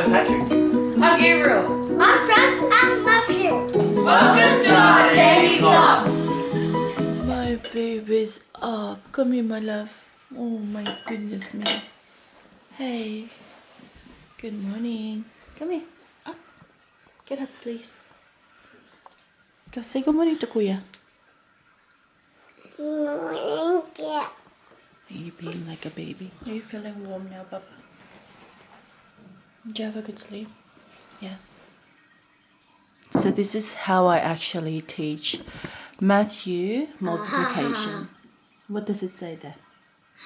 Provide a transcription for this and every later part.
I'm Patrick. I'm Gabriel. I'm Franz and Matthew. Welcome to our daily vlogs. My baby's up. Come here, my love. Oh my goodness me. Hey. Good morning. Come here. Up. Get up, please. Go say good morning to Kuya. Are you being like a baby? Are you feeling warm now, Papa? Did you have a good sleep? Yeah. So this is how I actually teach Matthew multiplication. What does it say there?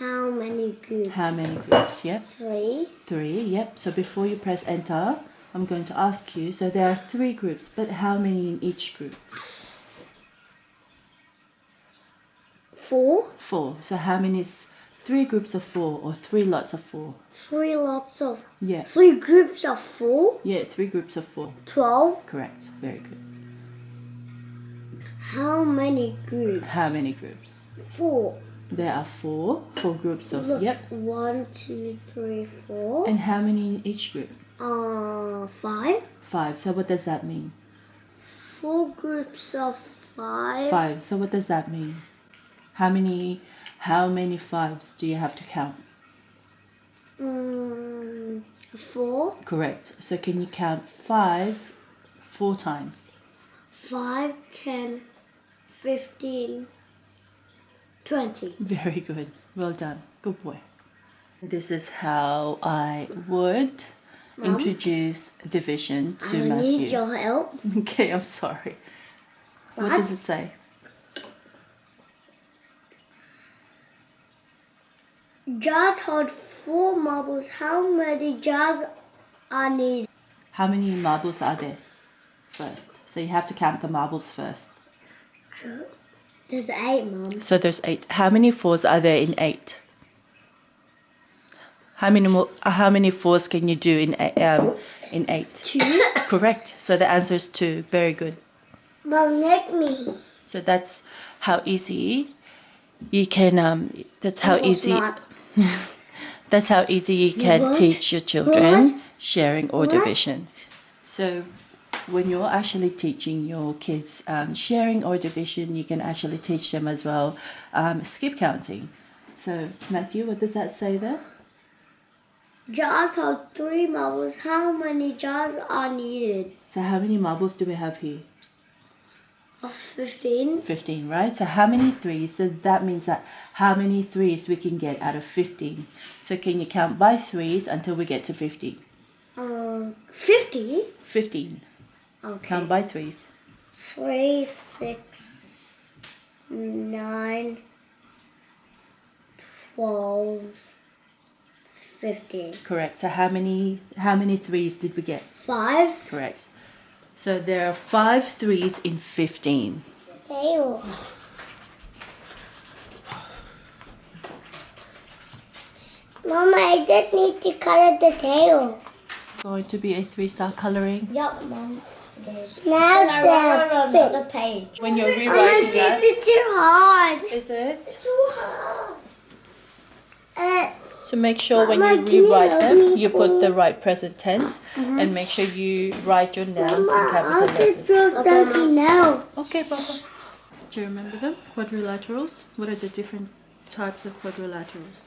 How many groups? How many groups? Yep. 3. 3, yep. So before you press enter, I'm going to ask you, so there are 3 groups, but how many in each group? 4. 4. So how many is 3 groups of 4 or 3 lots of 4? 3 lots of... Yeah. 3 groups of 4. Yeah, 3 groups of 4. 12. Correct. Very good. How many groups? How many groups? 4. There are 4 groups of, Look, yep. 1, 2, 3, 4. And how many in each group? 5. 5. So what does that mean? 4 groups of 5. 5. So what does that mean? How many 5s do you have to count? 4. Correct. So can you count 5s 4 times? 5, 10, 15, 20. Very good. Well done. Good boy. This is how I would introduce division to I Matthew. need your help. Okay, I'm sorry. What does it say? Jars hold 4 marbles. How many jars are needed? How many marbles are there first? So you have to count the marbles first. There's 8, Mum. So there's 8. How many 4s are there in 8? How many 4s can you do in 8? 2. Correct. So the answer is 2. Very good. Mum, let me. So that's how easy you can. That's how easy. Smart. That's how easy you can What? teach your children What? sharing or What? division. So when you're actually teaching your kids sharing or division, you can actually teach them as well skip counting. So Matthew, what does that say there? Jars hold 3 marbles. How many jars are needed? So how many marbles do we have here? 15. 15, right? So how many 3s? So that means that how many 3s we can get out of 15. So can you count by 3s until we get to 50? 50? 15. Okay. Count by 3s. 3, 6, 9, 12, 15. Correct. So how many 3s did we get? 5. Correct. So there are 5 3s in 15. Tail. Mama, I just need to color the tail. Going to be a 3-star coloring. Yup, Mom. Now the page. When you're Mama, rewriting that, this is too hard. is it? Too hard. So make sure when Mama, you can you rewrite help them, me you put pull? the right present tense, and make sure you write your nouns in capital I'll just letters. draw Donkey now. Okay, Papa. Do you remember them? Quadrilaterals? What are the different types of quadrilaterals?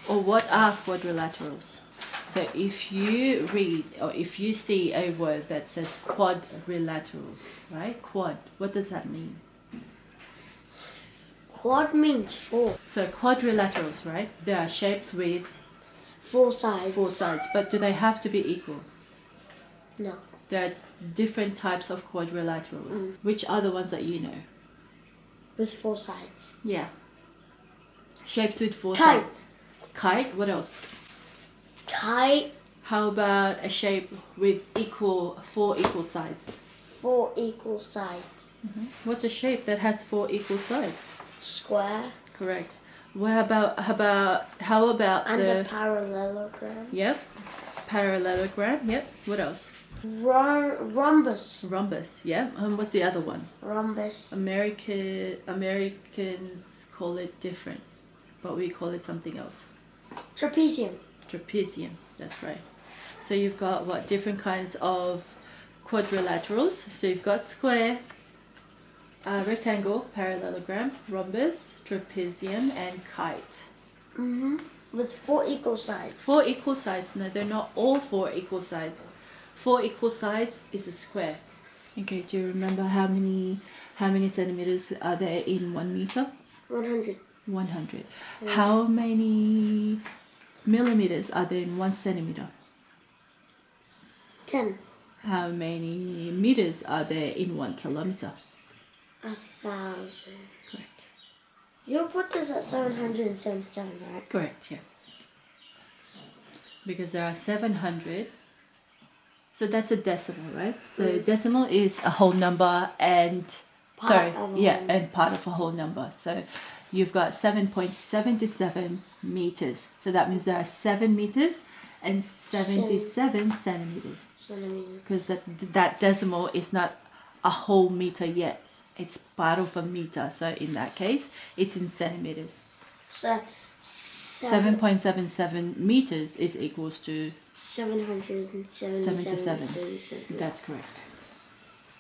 Or what are quadrilaterals? So if you read or if you see a word that says quadrilaterals, right? Quad, what does that mean? Quad means 4. So quadrilaterals, right? There are shapes with 4 sides. 4 sides, but do they have to be equal? No. There are different types of quadrilaterals. Which are the ones that you know? With 4 sides. Yeah. Shapes with 4 Kite. sides. Kite, what else? Kite. How about a shape with 4 equal sides? 4 equal sides. What's a shape that has 4 equal sides? Square. Correct. How about And the a parallelogram. Yep. Parallelogram, yep. What else? Rhombus. Rhombus, yeah. What's the other one? Rhombus. Americans call it different, but we call it something else. Trapezium. Trapezium, that's right. So you've got what different kinds of quadrilaterals. So you've got square, rectangle, parallelogram, rhombus, trapezium, and kite. With 4 equal sides. 4 equal sides. No, they're not all 4 equal sides. 4 equal sides is a square. Okay, do you remember how many centimeters are there in 1 meter? 100. 100. How many millimeters are there in 1 centimeter? 10. How many meters are there in 1 kilometer? 1,000. Correct. You'll put this at 777, right? Correct, yeah. Because there are 700. So that's a decimal, right? So decimal is a whole number and Part of a whole and part of a whole number. So you've got 7.77 meters. So that means there are 7 meters and 77 centimeters. Because that decimal is not a whole meter yet. It's part of a meter. So in that case, it's in centimeters. So 7.77 meters is equals to 777. That's correct.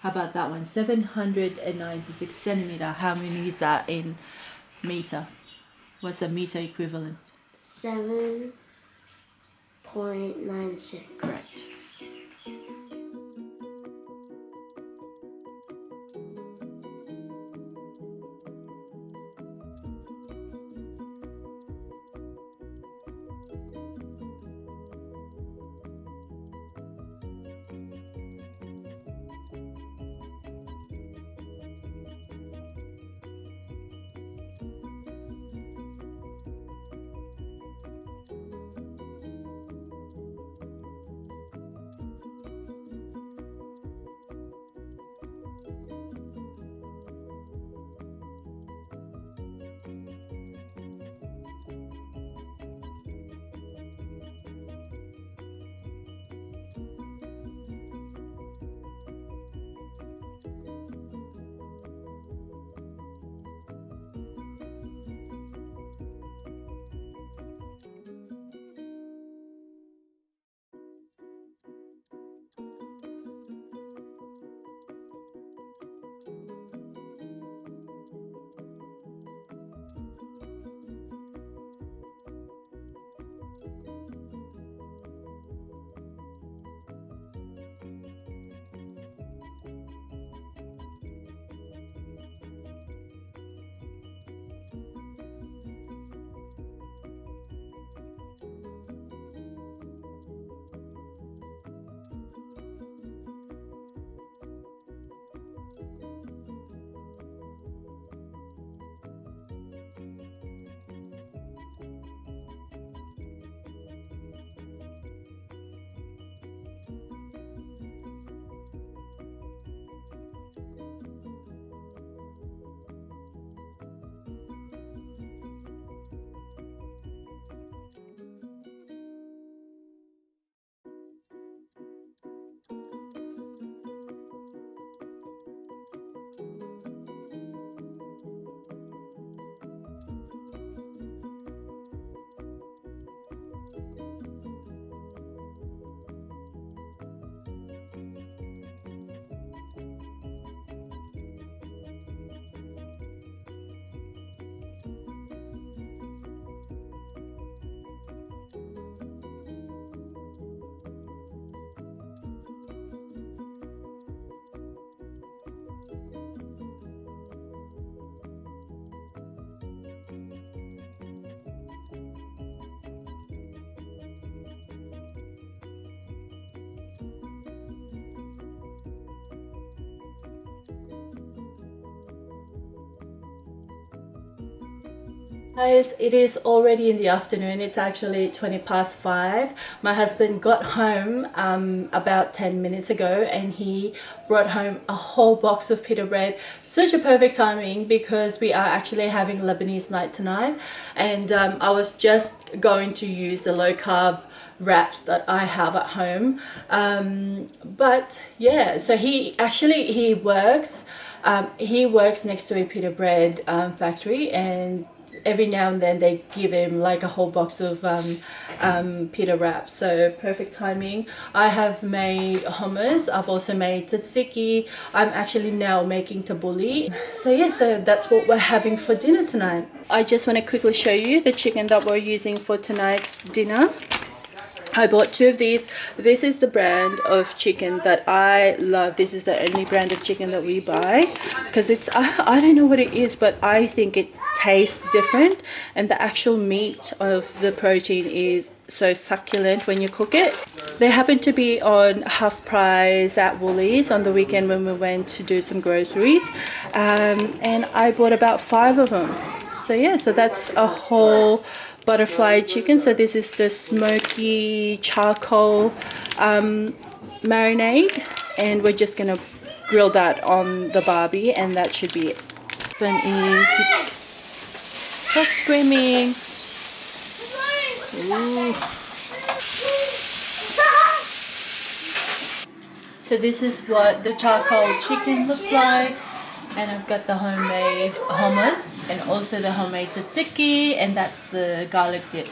How about that one? 796 centimeter. How many is that in meter? What's a meter equivalent? 7.96. Correct. Guys, it is already in the afternoon. It's actually 5:20. My husband got home about 10 minutes ago and he brought home a whole box of pita bread. Such a perfect timing because we are actually having Lebanese night tonight, and I was just going to use the low carb wraps that I have at home, but yeah, so he works next to a pita bread factory, and every now and then they give him like a whole box of pita wraps, so perfect timing. I have made hummus. I've also made tzatziki. I'm actually now making tabbouleh. So yeah, so that's what we're having for dinner tonight. I just want to quickly show you the chicken that we're using for tonight's dinner. I bought 2 of these. This is the brand of chicken that I love. This is the only brand of chicken that we buy because it's, I don't know what it is, but I think it tastes different, and the actual meat of the protein is so succulent when you cook it. They happen to be on half price at Woolies on the weekend when we went to do some groceries, and I bought about 5 of them. So yeah, so that's a whole butterfly chicken. So this is the smoky charcoal marinade, and we're just gonna grill that on the barbie, and that should be it. One is stop screaming. Ooh. So this is what the charcoal chicken looks like, and I've got the homemade hummus and also the homemade tzatziki, and that's the garlic dip.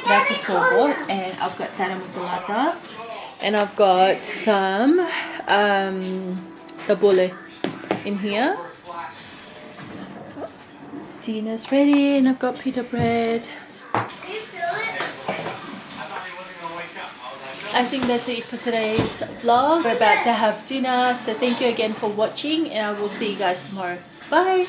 That's a store-bought, and I've got tara musalata, and I've got some tabbouleh in here. Dinner's ready, and I've got pita bread. I think that's it for today's vlog. We're about to have dinner, so thank you again for watching, and I will see you guys tomorrow. Bye!